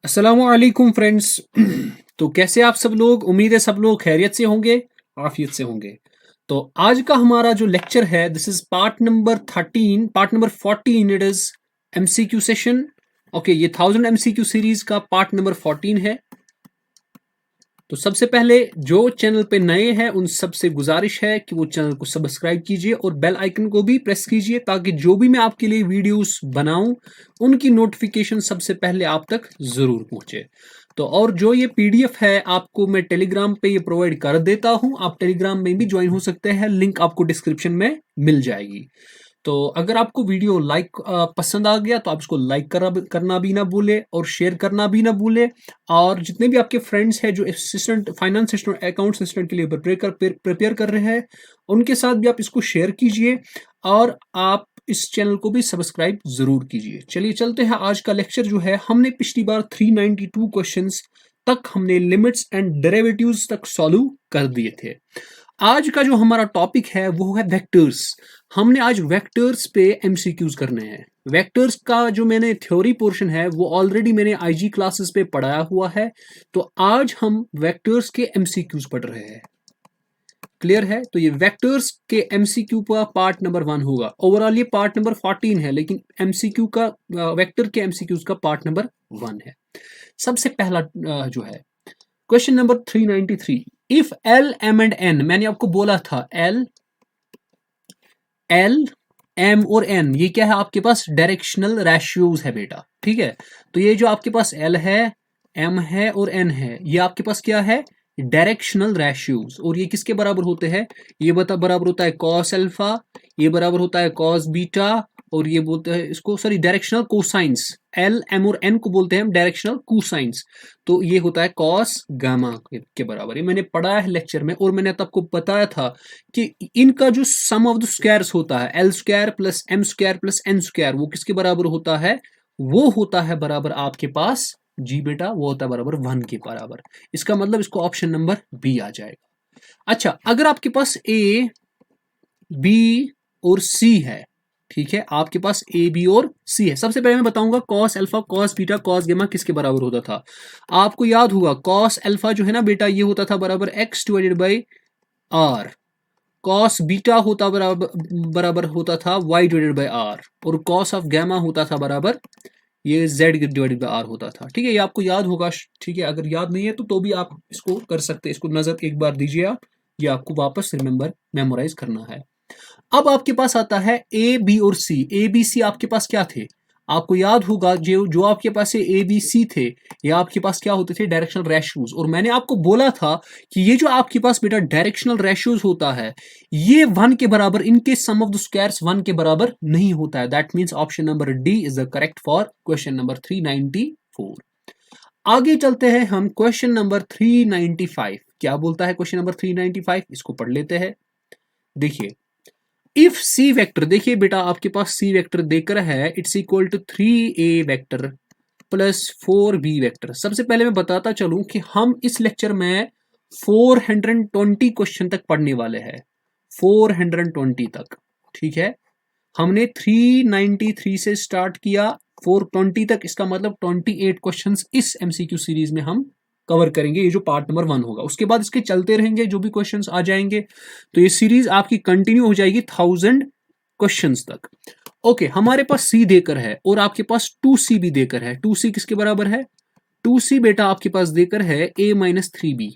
अस्सलामुअलैकुम फ्रेंड्स। तो कैसे आप सब लोग? उम्मीद है सब लोग खैरियत से होंगे, आफियत से होंगे। तो आज का हमारा जो लेक्चर है, this is part number 14। It is MCQ session. Okay, ये 1000 एमसीक्यू सीरीज का पार्ट नंबर 14 है। तो सबसे पहले जो चैनल पे नए हैं उन सबसे गुजारिश है कि वो चैनल को सब्सक्राइब कीजिए और बेल आइकन को भी प्रेस कीजिए, ताकि जो भी मैं आपके लिए वीडियोस बनाऊं उनकी नोटिफिकेशन सबसे पहले आप तक जरूर पहुंचे। तो और जो ये पीडीएफ है आपको मैं टेलीग्राम पे ये प्रोवाइड कर देता हूं, आप टेलीग्राम में भी ज्वाइन हो सकते हैं, लिंक आपको डिस्क्रिप्शन में मिल जाएगी। तो अगर आपको वीडियो पसंद आ गया तो आप इसको लाइक करना भी ना भूले और शेयर करना भी ना भूले। और जितने भी आपके फ्रेंड्स हैं जो assistant finance assistant account assistant के लिए प्रिपेयर कर रहे हैं, उनके साथ भी आप इसको शेयर कीजिए और आप इस चैनल को भी सब्सक्राइब जरूर कीजिए। चलिए चलते हैं आज का लेक्चर जो है। हमने पिछली बार 392 क्वेश्चंस तक हमने लिमिट्स एंड डेरिवेटिव्स तक सॉल्व कर दिए थे। आज का जो हमारा टॉपिक है वो है वेक्टर्स। हमने आज वेक्टर्स पे एमसीक्यूज करने हैं। वेक्टर्स का जो मैंने थ्योरी पोर्शन है वो ऑलरेडी मैंने आईजी क्लासेस पे पढ़ाया हुआ है। तो आज हम वेक्टर्स के एमसीक्यूज पढ़ रहे हैं। क्लियर है? तो ये वेक्टर्स के एमसीक्यू का पार्ट नंबर 1 होगा। ओवरऑल ये पार्ट नंबर 14 है, लेकिन एमसीक्यू का वेक्टर के एमसीक्यूज का पार्ट नंबर 1 है। सबसे पहला जो है question number 393। If L M and N, मैंने आपको बोला था एल एम और एन ये क्या है आपके पास? डायरेक्शनल रेशियोज है बेटा। ठीक है, तो ये जो आपके पास एल है, एम है और एन है, ये आपके पास क्या है? Directional ratios. और ये किसके बराबर होते हैं? ये बराबर होता है कॉस अल्फा, ये बराबर होता है कॉस बीटा, और ये बोलते हैं इसको sorry directional cosines. L M और एन को बोलते हैं हम डायरेक्शनल कोसाइंस। तो ये होता है कॉस गामा के बराबर। ये मैंने पढ़ा है लेक्चर में, और मैंने आपको बताया था कि इनका जो सम ऑफ द स्क्वायर्स होता है, L square plus M square plus N square, वो किसके बराबर होता है? वो होता है बराबर आपके पास, जी बेटा, वो होता है बराबर 1 के बराबर। इसका मतलब इसको ऑप्शन नंबर बी आ जाएगा। अच्छा, अगर आपके पास ए बी और सी है, ठीक है, आपके पास ए बी और सी है। सबसे पहले मैं बताऊंगा cos alpha cos beta cos गेमा किसके बराबर होता था। आपको याद होगा कॉस अल्फा जो है ना बेटा, ये होता था बराबर X divided by R. Cos beta होता बराबर होता था वाई डिवाइडेड बाई आर। और कॉस ऑफ गैमा होता था बराबर ये जेड डिवाइडेड बाई आर होता था। ठीक है, ये आपको याद होगा। ठीक है, अगर याद नहीं है तो भी आप इसको कर सकते हैं। इसको नजर एक बार दीजिए आप, ये आपको वापस मेमोराइज करना है। अब आपके पास आता है ए बी और सी। ए बी सी आपके पास क्या थे? आपको याद होगा जो जो आपके पास ए बी सी थे, ये आपके पास क्या होते थे? Directional ratios. और मैंने आपको बोला था कि ये जो आपके पास बेटा डायरेक्शनल रेशियोज होता है, ये 1 के बराबर, इनके सम ऑफ द स्क्वायर्स 1 के बराबर नहीं होता है। That means option number D is the correct for question number 394। आगे चलते हैं हम क्वेश्चन नंबर 395। क्या बोलता है क्वेश्चन नंबर 395? इसको पढ़ लेते हैं। देखिए, इफ सी वेक्टर, देखिए बेटा आपके पास सी वेक्टर देकर है, it's equal to 3a vector plus 4b vector. सबसे पहले मैं बताता चलूं कि हम इस लेक्चर में 420 क्वेश्चन तक पढ़ने वाले हैं। 420 तक। ठीक है, हमने 393 से स्टार्ट किया 420 तक, इसका मतलब 28 क्वेश्चंस इस एमसीक्यू सीरीज में हम कवर करेंगे। ये जो पार्ट नंबर 1 होगा, उसके बाद इसके चलते रहेंगे जो भी क्वेश्चंस आ जाएंगे। तो ये सीरीज आपकी कंटिन्यू हो जाएगी 1000 क्वेश्चंस तक। ओके, हमारे पास सी देकर है और आपके पास 2c भी देकर है। 2c किसके बराबर है? 2c बेटा आपके पास देकर है a माइनस 3b।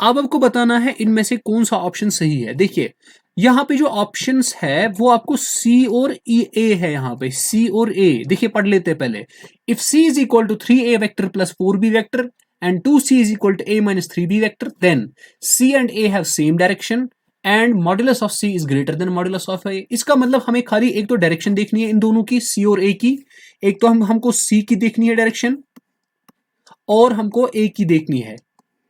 अब आपको बताना है इनमें से कौन सा ऑप्शन सही है। देखिए, यहां पे जो ऑप्शंस है वो आपको सी और ए है। यहां पे सी और ए देखिए, पढ़ लेते हैं पहले। If C is equal to 3a vector plus 4b vector and 2c is equal to a minus 3b vector, then c and a have same direction and modulus of c is greater than modulus of a। इसका मतलब हमें खाली एक तो direction देखनी है इन दोनों की, c और a की। एक तो हमको c की देखनी है डायरेक्शन, और हमको a की देखनी है।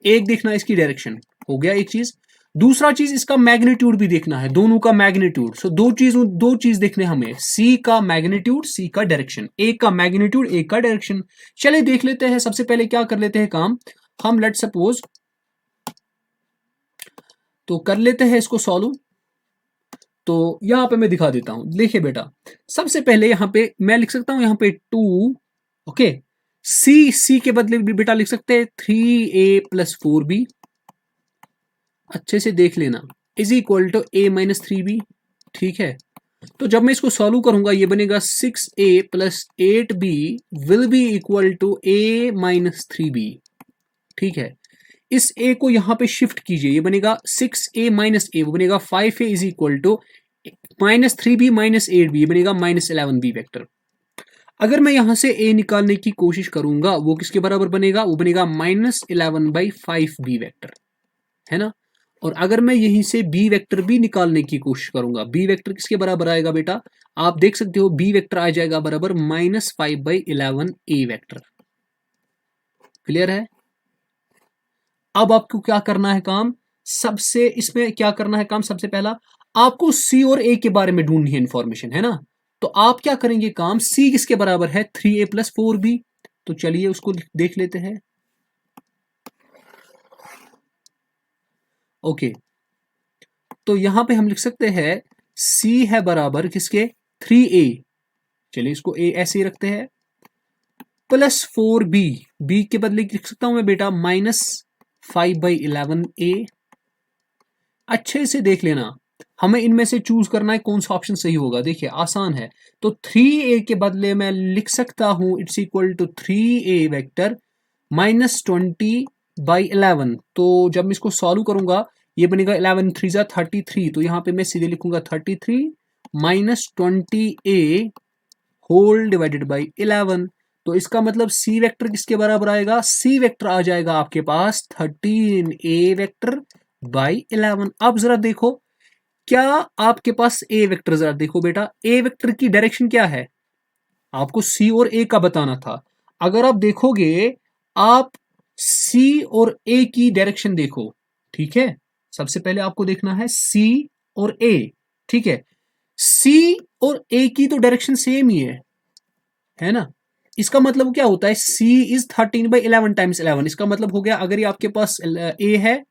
एक देखना इसकी डायरेक्शन, हो गया एक चीज। दूसरा चीज इसका मैग्नीट्यूड भी देखना है, दोनों का मैग्नीट्यूड। सो दो चीज देखने हमें, सी का मैग्नीट्यूड, सी का डायरेक्शन। एक का मैग्नीट्यूड, एक का डायरेक्शन। चलिए देख लेते हैं। सबसे पहले क्या कर लेते हैं काम, हम लेट सपोज तो कर लेते हैं इसको सॉल्व। तो यहाँ पे मैं दिखा देता हूँ, देखिए बेटा, सबसे पहले यहाँ पे मैं लिख सकता हूँ यहाँ पे 2, ओके, सी के बदले भी बेटा लिख सकते हैं 3a+4b, अच्छे से देख लेना, इज इक्वल टू a-3b, ठीक है। तो जब मैं इसको सॉल्व करूंगा ये बनेगा 6a+8b will be equal to a-3b, ठीक है। इस a को यहां पे शिफ्ट कीजिए, ये बनेगा 6a-a, वो बनेगा 5a is equal to -3b-8b, ये बनेगा -11b वेक्टर। अगर मैं यहां से a निकालने की कोशिश करूंगा वो किसके बराबर बनेगा, वो बनेगा -11/5b वेक्टर, है ना। और अगर मैं यहीं से b वेक्टर भी निकालने की कोशिश करूंगा, b वेक्टर किसके बराबर आएगा बेटा, आप देख सकते हो b वेक्टर आ जाएगा बराबर -5/11a वेक्टर। क्लियर है। अब आपको क्या करना है काम, सबसे इसमें क्या करना है काम, सबसे पहला आपको सी और ए के बारे में ढूंढनी है इंफॉर्मेशन, है ना। तो आप क्या करेंगे काम, सी किसके बराबर है 3a+4b, तो चलिए उसको देख लेते हैं। ओके, तो यहां पे हम लिख सकते हैं सी है बराबर किसके 3a, चलिए इसको a ऐसे ही रखते हैं, +4b, b के बदले लिख सकता हूं मैं बेटा -5/11a। अच्छे से देख लेना, हमें इनमें से चूज करना है कौन सा ऑप्शन सही होगा, देखिए आसान है। तो 3a के बदले मैं लिख सकता हूं it's equal to 3a vector -20/11। तो जब मैं इसको सॉल्व करूंगा ये बनेगा 11 3 जा 33, तो यहां पे मैं सीधे लिखूंगा 33 -20a होल डिवाइडेड बाई 11। तो इसका मतलब सी वेक्टर किसके बराबर आएगा, सी वेक्टर आ जाएगा आपके पास 13a वेक्टर बाई 11। अब जरा देखो क्या आपके पास ए वेक्टर, जरा देखो बेटा ए वेक्टर की डायरेक्शन क्या है, आपको सी और ए का बताना था। अगर आप देखोगे आप सी और ए की डायरेक्शन देखो, ठीक है। सबसे पहले आपको देखना है सी और ए, ठीक है। सी और ए की तो डायरेक्शन सेम ही है ना। इसका मतलब क्या होता है, C इज 13/11 टाइम्स 11, इसका मतलब हो गया अगर ये आपके पास A है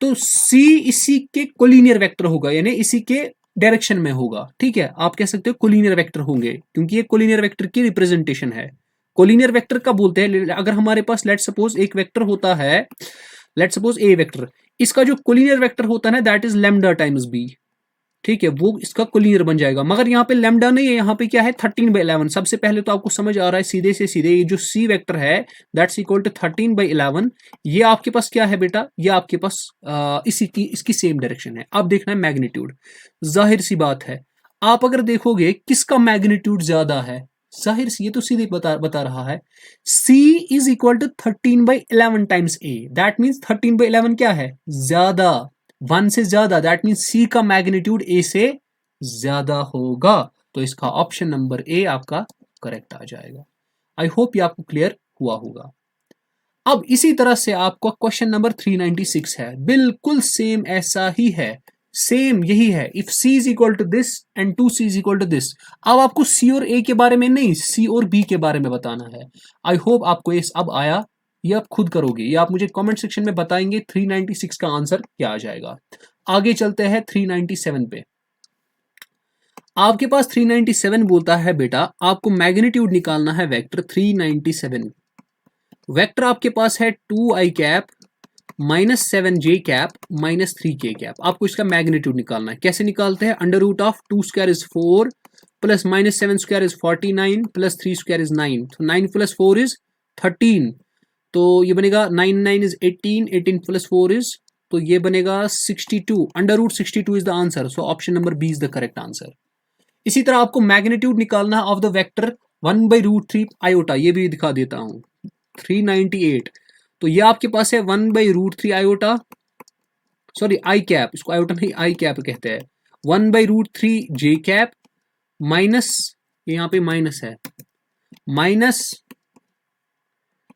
तो C इसी के कोलिनियर वेक्टर होगा, यानी इसी के डायरेक्शन में होगा, ठीक है। आप कह सकते हो कोलिनियर वेक्टर होंगे क्योंकि ये कोलिनियर वेक्टर की रिप्रेजेंटेशन है। कोलिनियर वेक्टर का बोलते हैं अगर हमारे पास लेट सपोज एक वेक्टर होता है, लेट सपोज A वेक्टर, इसका जो कोलिनियर वेक्टर होता है ना that is lambda times B, ठीक है, वो इसका कोलिनियर बन जाएगा। मगर यहाँ पे लैम्डा नहीं है, यहाँ पे क्या है 13/11। सबसे पहले तो आपको समझ आ रहा है सीधे से सीधे ये जो सी वेक्टर है दैट्स इक्वल टू 13/11, ये आपके पास क्या है बेटा, ये आपके पास इसकी सेम डायरेक्शन है। अब देखना है मैग्नीट्यूड, जाहिर सी बात है आप अगर देखोगे किसका मैग्नीट्यूड ज्यादा है, जाहिर सी ये तो सीधे बता रहा है C is equal to 13/11 times A, that means 13/11 क्या है ज्यादा, 1 से ज्यादा, दैट मीन सी का मैग्नीट्यूड ए से ज्यादा होगा। तो इसका ऑप्शन नंबर ए आपका करेक्ट आ जाएगा। आई होप ये आपको क्लियर हुआ होगा। अब इसी तरह से आपका क्वेश्चन नंबर 396 है, बिल्कुल सेम ऐसा ही है, सेम यही है, if C is equal to this and 2c is equal to this. अब आपको सी और ए के बारे में नहीं, सी और बी के बारे में बताना है। आई होप आपको ये अब आया, ये आप खुद करोगे, ये आप मुझे कमेंट सेक्शन में बताएंगे 396 का आंसर क्या आ जाएगा। आगे चलते हैं 397 पे। आपके पास 397 बोलता है बेटा आपको मैग्नीट्यूड निकालना है वेक्टर 397। वेक्टर आपके पास है 2i cap -7j cap -3k cap. आपको इसका मैग्नीट्यूड निकालना है, कैसे निकालते हैं, under root of 2² is 4 plus -7² is 49 plus 3² is 9, तो 9 + 4 इज 13, तो ये बनेगा 9 9 इज 18, 18 + 4 इज, तो ये बनेगा 62, under root 62 is the answer, so option number B is the correct answer. इसी तरह आपको मैग्नीट्यूड निकालना है ऑफ द वेक्टर 1/√3 आयोटा, ये भी दिखा देता हूं 398, तो ये आपके पास है 1/√3 आयोटा, सॉरी आई कैप, इसको आयोटा नहीं आई कैप कहते हैं, 1/√3 जे कैप माइनस, यहाँ पे माइनस है, माइनस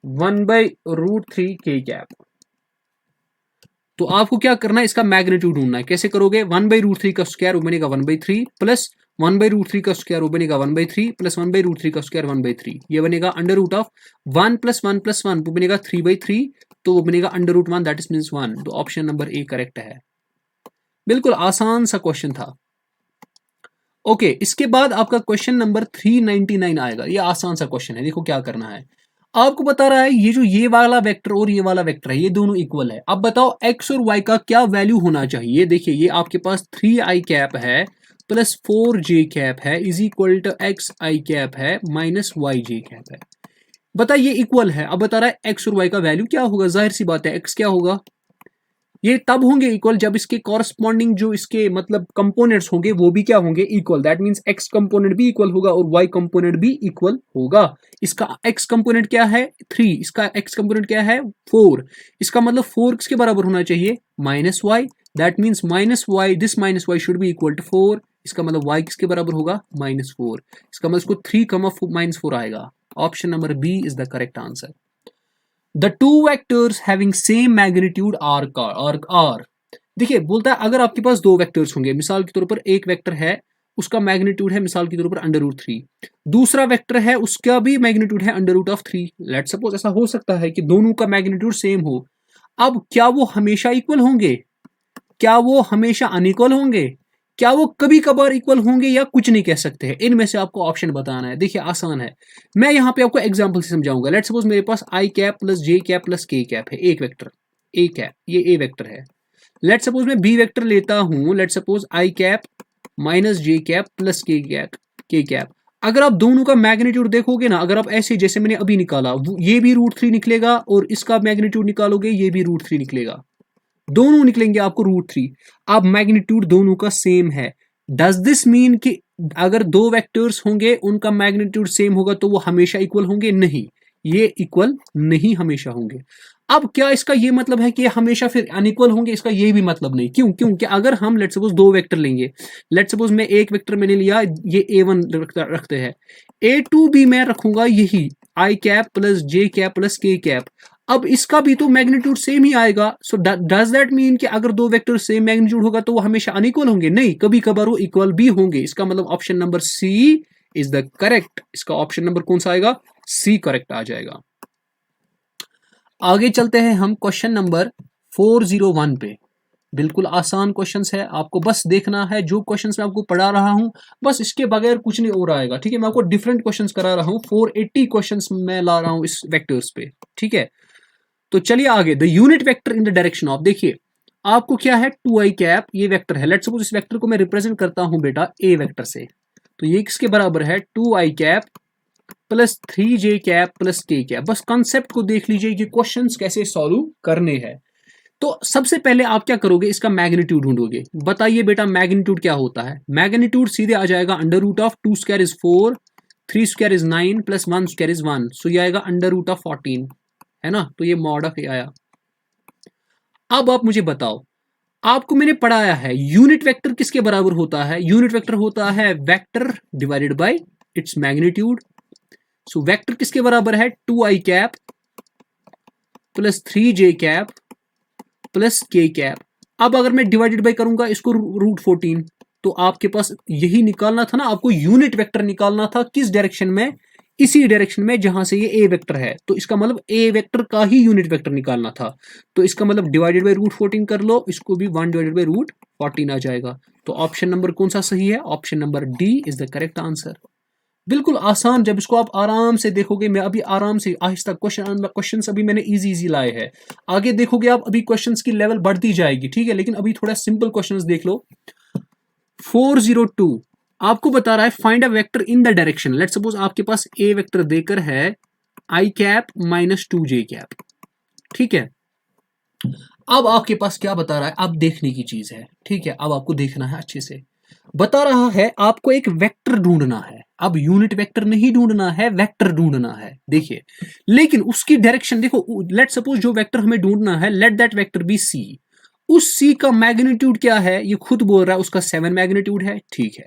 1/√3 के कैप। तो आपको क्या करना है, इसका मैग्नीट्यूड ढूंढना है, कैसे करोगे, 1/√3 का स्क्वायर वो बनेगा 1/3 प्लस 1/√3 का स्क्वायर वो बनेगा 1/3 प्लस 1/√3 का स्क्वायर 1/3, ये बनेगा अंडर रूट ऑफ 1 + 1 + 1 वो बनेगा 3/3, तो वो बनेगा under root 1 that is means 1, तो ऑप्शन नंबर ए करेक्ट है। बिल्कुल आसान सा क्वेश्चन था। ओके, इसके बाद आपका क्वेश्चन नंबर 399 आएगा। ये आसान सा क्वेश्चन है, देखो क्या करना है। आपको बता रहा है ये जो ये वाला वेक्टर और ये वाला वेक्टर है, ये दोनों इक्वल है। अब बताओ x और y का क्या वैल्यू होना चाहिए। देखिए ये आपके पास 3i कैप है प्लस 4j कैप है is equal to X I cap है माइनस वाई जे कैप है। बता ये इक्वल है। अब बता रहा है x और y का वैल्यू क्या होगा। जाहिर सी बात है x क्या होगा, ये तब होंगे इक्वल जब इसके कॉरस्पॉन्डिंग जो इसके मतलब कंपोनेंट्स होंगे वो भी क्या होंगे, equal. That means x component भी इक्वल होगा और वाई कंपोनेंट भी इक्वल होगा। इसका एक्स कंपोनेंट क्या है 3, इसका एक्स कंपोनेंट क्या है 4। इसका मतलब 4 किसके बराबर होना चाहिए, minus Y. That means minus Y, this minus Y should be equal to 4। इसका मतलब वाई किसके बराबर होगा, -4। इसका मतलब इसको 3, आएगा। Option number B is the correct answer. The two vectors having same magnitude are देखिए बोलता है अगर आपके पास दो वेक्टर्स होंगे, मिसाल के तौर पर एक वेक्टर है उसका मैग्नीट्यूड है मिसाल के तौर पर √3, दूसरा वेक्टर है उसका भी मैग्नीट्यूड है √3। लेट सपोज ऐसा हो सकता है कि दोनों का मैग्नीट्यूड सेम हो। अब क्या वो हमेशा इक्वल होंगे, क्या वो हमेशा अनइक्वल होंगे, क्या वो कभी कभार इक्वल होंगे, या कुछ नहीं कह सकते हैं। इनमें से आपको ऑप्शन बताना है। देखिए आसान है, मैं यहाँ पे आपको एग्जांपल से समझाऊंगा। लेट सपोज मेरे पास आई कैप प्लस जे कैप प्लस के कैप है, एक वेक्टर ए कैप, ये ए वेक्टर है। लेट सपोज मैं बी वेक्टर लेता हूं, let suppose I cap minus J cap plus K cap. अगर आप दोनों का मैग्नीट्यूड देखोगे ना, अगर आप ऐसे जैसे मैंने अभी निकाला, ये भी √3 निकलेगा और इसका मैग्नीट्यूड निकालोगे ये भी √3 निकलेगा, दोनों निकलेंगे आपको √3। अब मैग्नीट्यूड दोनों का सेम है। डज दिस मीन कि अगर दो वेक्टर्स होंगे उनका मैग्नीट्यूड सेम होगा तो वो हमेशा इक्वल होंगे, नहीं, ये इक्वल नहीं हमेशा होंगे। अब क्या इसका ये मतलब है कि ये हमेशा फिर अनइक्वल होंगे, इसका ये भी मतलब नहीं। क्यों, क्योंकि अगर हम लेट सपोज दो वेक्टर लेंगे, लेट सपोज मैं एक वेक्टर मैंने लिया, ये a1 रखते हैं, a2 भी मैं रखूंगा यही आई कैप प्लस जे कैप प्लस के कैप। अब इसका भी तो मैग्नीट्यूड सेम ही आएगा। सो डज दैट मीन कि अगर दो वेक्टर सेम मैग्नीट्यूड होगा तो वो हमेशा अनइक्वल होंगे, नहीं, कभी कभार वो इक्वल भी होंगे। इसका मतलब option number C is the correct. इसका ऑप्शन नंबर कौन सा आएगा, सी करेक्ट आ जाएगा। आगे चलते हैं हम क्वेश्चन नंबर 401 पे। बिल्कुल आसान क्वेश्चंस है, आपको बस देखना है जो क्वेश्चंस मैं आपको पढ़ा रहा हूं, बस इसके बगैर कुछ नहीं और आएगा। ठीक है, मैं आपको डिफरेंट क्वेश्चंस करा रहा हूं, 480 क्वेश्चंस मैं ला रहा हूं इस वेक्टर्स पे। ठीक है, तो चलिए आगे। The unit vector in the direction of, देखिए आपको क्या है 2i कैप, ये वेक्टर है। लेट्स सपोज इस वेक्टर को मैं रिप्रेजेंट करता हूं बेटा ए वेक्टर से, तो ये किसके बराबर है 2i cap plus 3j cap plus k cap. बस कॉन्सेप्ट को देख लीजिए कि क्वेश्चंस कैसे सॉल्व करने हैं। तो सबसे पहले आप क्या करोगे, इसका मैग्नीट्यूड ढूंढोगे। बताइए बेटा मैग्नीट्यूड क्या होता है। मैग्नीट्यूड सीधे आ जाएगा √2² इज 4, 3² इज 9 प्लस 1² इज 1, सो ये आएगा √14, है ना। तो ये मॉड ऑफ ए आया। अब आप मुझे बताओ, आपको मैंने पढ़ाया है यूनिट वेक्टर किसके बराबर होता है। यूनिट वेक्टर होता है vector divided by its magnitude. So vector किसके बराबर है 2i cap plus 3j cap plus k cap. अब अगर मैं डिवाइडेड बाय करूंगा इसको √14, तो आपके पास यही निकालना था ना, आपको यूनिट वेक्टर निकालना था किस डायरेक्शन में, इसी डायरेक्शन में जहां से ये ए वेक्टर है। तो इसका मतलब ए वेक्टर का ही यूनिट वेक्टर निकालना था। तो इसका मतलब डिवाइडेड बाय √14 कर लो, इसको भी 1 डिवाइडेड बाय √14 आ जाएगा। तो ऑप्शन नंबर कौन सा सही है, option number D is the correct answer. बिल्कुल आसान, जब इसको आप आराम से देखोगे, मैं अभी आराम से आहिस्ता क्वेश्चन अभी मैंने इजी लाए हैं, आगे देखोगे आप अभी क्वेश्चंस की लेवल बढ़ती जाएगी। ठीक है, लेकिन अभी थोड़ा सिंपल क्वेश्चंस देख लो। 402 आपको बता रहा है find a vector in the direction. Let suppose आपके पास ए वेक्टर देकर है I cap minus 2j cap. ठीक है, अब आपके पास क्या बता रहा है, अब देखने की चीज है। ठीक है, अब आपको देखना है अच्छे से। बता रहा है आपको एक वेक्टर ढूंढना है। अब यूनिट वेक्टर नहीं ढूंढना है, वेक्टर ढूंढना है। देखिए, लेकिन उसकी डायरेक्शन देखो। लेट सपोज जो वेक्टर हमें ढूंढना है, let that vector be C. उस सी का मैग्नीट्यूड क्या है, ये खुद बोल रहा है उसका 7 मैग्नीट्यूड है। ठीक है,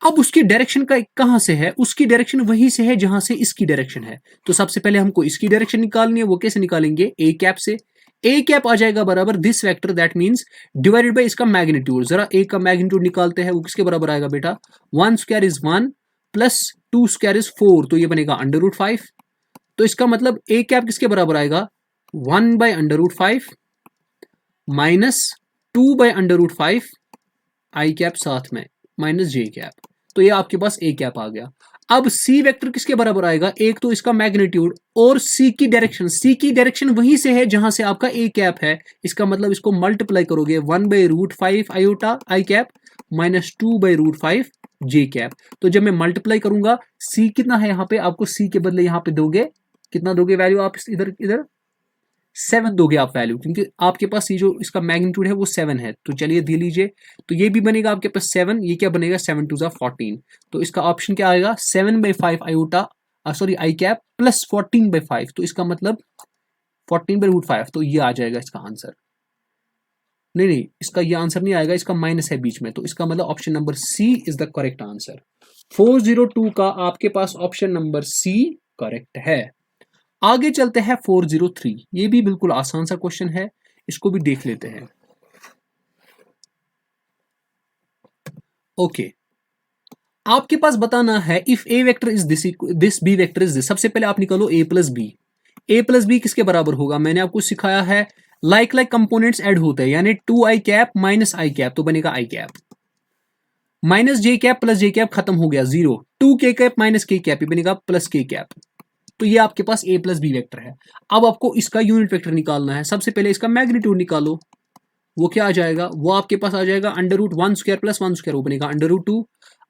अब उसकी डायरेक्शन का कहां से है, उसकी डायरेक्शन वहीं से है जहां से इसकी डायरेक्शन है। तो सबसे पहले हमको इसकी डायरेक्शन निकालनी है, वो कैसे निकालेंगे, ए कैप से। ए कैप आ जाएगा बराबर this vector, that means divided by इसका मैग्नीट्यूड। जरा ए का मैग्नीट्यूड निकालते हैं, वो किसके बराबर आएगा बेटा, 1² इज 1 प्लस 2² इज 4, तो ये बनेगा √5। तो इसका मतलब ए कैप किसके बराबर आएगा, 1 बाय √5 माइनस 2 बाय √5 आई कैप साथ में माइनस जे कैप, तो ये आपके पास ए कैप आ गया। अब सी वेक्टर किसके बराबर आएगा, एक तो इसका मैग्नीट्यूड और सी की डायरेक्शन, सी की डायरेक्शन वहीं से है जहां से आपका ए कैप है, इसका मतलब इसको मल्टीप्लाई करोगे 1/√5 आयोटा आई कैप माइनस 2/√5 जे कैप। तो जब मैं मल्टीप्लाई करूंगा, सी कितना है यहाँ पे, आपको सी के बदले यहाँ पे दोगे, कितना दोगे वैल्यू आप इधर इधर 7 दोगे आप वैल्यू, क्योंकि आपके पास ये जो इसका मैग्नीट्यूड है वो 7 है। तो चलिए दे लीजिए, तो ये भी बनेगा आपके पास 7, ये क्या बनेगा 7 2 14। तो इसका ऑप्शन क्या आएगा 7/5 iota sorry I cap plus 14/5, तो इसका मतलब 14/5, तो ये आ जाएगा इसका आंसर। नहीं नहीं, इसका ये आंसर नहीं आएगा, इसका माइनस है बीच में, तो इसका मतलब option number C is the correct answer. 402 का आपके पास ऑप्शन नंबर सी करेक्ट है। आगे चलते हैं 403, ये भी बिल्कुल आसान सा क्वेश्चन है, इसको भी देख लेते हैं। ओके, आपके पास बताना है if A vector is this B vector is this. सबसे पहले आप निकालो A plus B. A plus B किसके बराबर होगा, मैंने आपको सिखाया है लाइक कंपोनेंट्स ऐड होते हैं, यानी 2 I cap minus I cap तो बनेगा I cap, minus J cap plus J cap खत्म हो गया 0, 2 के कैप माइनस के कैप बनेगा प्लस के कैप। तो ये आपके पास ए प्लस बी वेक्टर है। अब आपको इसका यूनिट वेक्टर निकालना है। सबसे पहले इसका मैग्नीट्यूड निकालो, वो क्या आ जाएगा, वो आपके पास आ जाएगा √1² प्लस 1², वो बनेगा √2।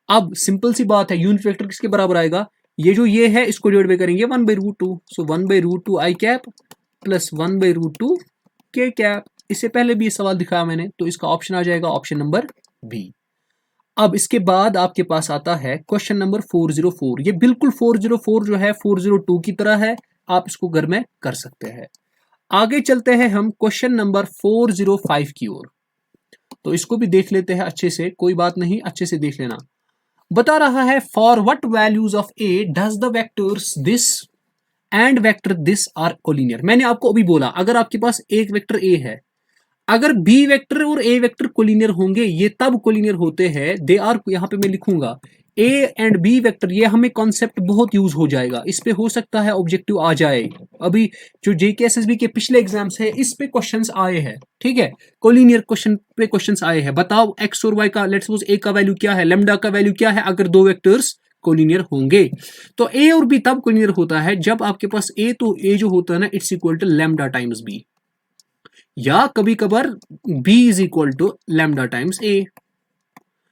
अब सिंपल सी बात है, यूनिट वेक्टर किसके बराबर आएगा, ये है इसको डिवाइड बाय करेंगे 1/√2, सो 1/√2 आई कैप प्लस 1/√2 के कैप। इससे पहले भी ये सवाल दिखाया मैंने, तो इसका ऑप्शन आ जाएगा ऑप्शन नंबर बी। अब इसके बाद आपके पास आता है क्वेश्चन नंबर 404। ये बिल्कुल 404 जो है 402 की तरह है, आप इसको घर में कर सकते हैं। आगे चलते हैं हम क्वेश्चन नंबर 405 की ओर, तो इसको भी देख लेते हैं अच्छे से, कोई बात नहीं, अच्छे से देख लेना। बता रहा है for what values of A does the vectors this and vector this are collinear. मैंने आपको अभी बोला अगर आपके पास एक वेक्टर ए है, अगर बी वेक्टर और ए वेक्टर कोलिनियर होंगे, ये तब कोलिनियर होते हैं, दे आर, यहां पे मैं लिखूंगा ए एंड बी वेक्टर, ये हमें कॉन्सेप्ट बहुत यूज हो जाएगा, इस पे हो सकता है ऑब्जेक्टिव आ जाए। अभी जो जेकेएसएसबी के पिछले एग्जाम्स है इस पे क्वेश्चंस आए हैं, ठीक है, कोलिनियर क्वेश्चन पे क्वेश्चंस आए हैं। बताओ एक्स और वाई का, लेट्स सपोज ए का वैल्यू क्या है, लैम्डा का वैल्यू क्या है अगर दो वेक्टर्स कोलिनियर होंगे। तो ए और बी तब कोलिनियर होता है जब आपके पास ए, तो ए जो होता है ना it's equal to lambda times B, या कभी कभार b is equal to lambda times A,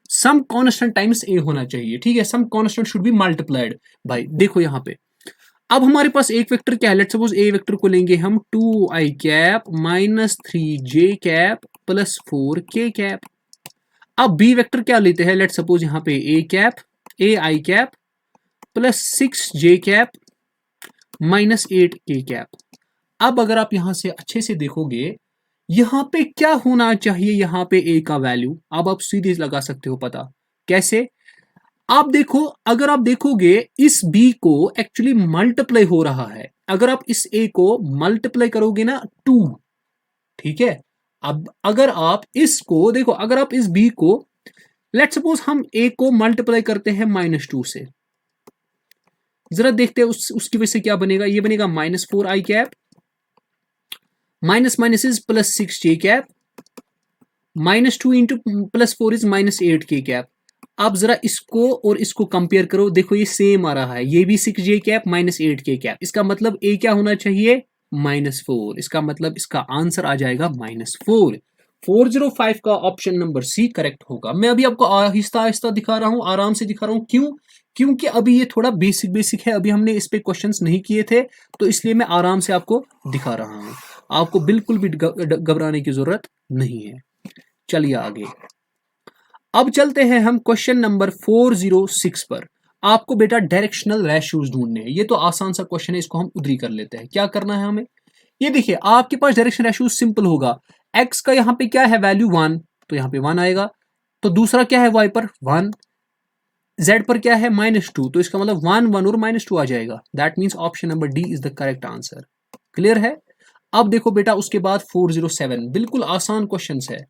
some constant times A होना चाहिए, ठीक है, some constant should be multiplied. भाई देखो यहां पे अब हमारे पास एक वेक्टर क्या है, लेट्स सपोज ए वेक्टर को लेंगे हम 2 I cap minus 3 J cap plus 4 के कैप। अब बी वेक्टर क्या लेते हैं, लेट्स सपोज यहां पे A cap A I cap plus 6 J cap minus 8 K cap. अब अगर आप यहां से अच्छे से देखोगे, यहां पे क्या होना चाहिए, यहां पे ए का वैल्यू, अब आप सीधे लगा सकते हो पता कैसे। आप देखो, अगर आप देखोगे इस बी को एक्चुअली मल्टीप्लाई हो रहा है, अगर आप इस ए को मल्टीप्लाई करोगे ना 2, ठीक है। अब अगर आप इसको देखो, अगर आप इस बी को, लेट्स सपोज हम ए को मल्टीप्लाई करते हैं -2 से, जरा देखते हैं उसकी वजह से क्या बनेगा, ये बनेगा -4 I cap minus minus is plus 6 J cap -2 into plus 4 is -8 K cap. आप जरा इसको और इसको कंपेयर करो, देखो ये सेम आ रहा है, ये भी 6 जे कैप -8 के कैप, इसका मतलब ए क्या होना चाहिए -4, इसका मतलब इसका आंसर आ जाएगा -4। 405 का ऑप्शन नंबर सी करेक्ट होगा। मैं अभी आपको आहिस्ता आहिस्ता दिखा रहा हूं, आराम से दिखा रहा हूं, क्यों, क्योंकि अभी ये थोड़ा बेसिक है, अभी हमने इस पे क्वेश्चंस नहीं किए थे, तो इसलिए मैं आराम से आपको दिखा रहा हूं, आपको बिल्कुल भी घबराने की जरूरत नहीं है। चलिए आगे, अब चलते हैं हम क्वेश्चन नंबर 406 पर। आपको बेटा डायरेक्शनल रेशियोज ढूंढने हैं, ये तो आसान सा क्वेश्चन है, इसको हम उधरी कर लेते हैं। क्या करना है हमें, ये देखिए आपके पास डायरेक्शन रेशियो सिंपल होगा, एक्स का यहाँ पे क्या है वैल्यू 1, तो यहाँ पे 1 आएगा, तो दूसरा क्या है वाई पर 1, जेड पर क्या है -2, तो इसका मतलब 1 1 और -2 आ जाएगा, that means option number D is the correct answer. Clear है। अब देखो बेटा उसके बाद 407, बिल्कुल आसान क्वेश्चन है,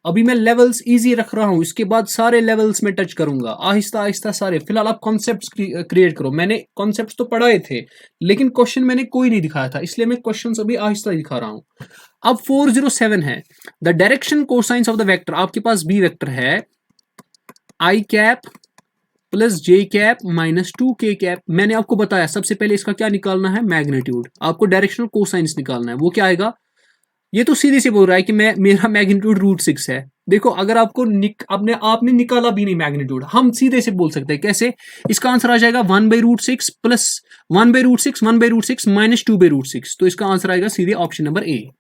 अभी मैं लेवल्स इजी रख रहा हूं, इसके बाद सारे लेवल्स में टच करूंगा आहिस्ता आहिस्ता सारे। फिलहाल आप कॉन्सेप्ट्स क्रिएट करो, मैंने कॉन्सेप्ट्स तो पढ़ाए थे लेकिन क्वेश्चन मैंने कोई नहीं दिखाया था, इसलिए मैं क्वेश्चंस अभी आहिस्ता दिखा रहा हूं। अब 407 है, the direction cosines of the vector, आपके पास बी वेक्टर है, I cap plus J cap minus 2 के कैप। मैंने आपको बताया सबसे पहले इसका क्या निकालना है, मैग्नीट्यूड। आपको डायरेक्शनल कोसाइंस निकालना है, वो क्या आएगा, ये तो सीधे से बोल रहा है कि मेरा मैग्नीट्यूड √6 है। देखो अगर आपको आपने निकाला भी नहीं मैग्नीट्यूड, हम सीधे से बोल सकते हैं कैसे, इसका आंसर आ जाएगा 1/√6 प्लस 1/√6 1/√6 माइनस 2/√6। तो इसका आंसर आएगा सीधे ऑप्शन नंबर ए।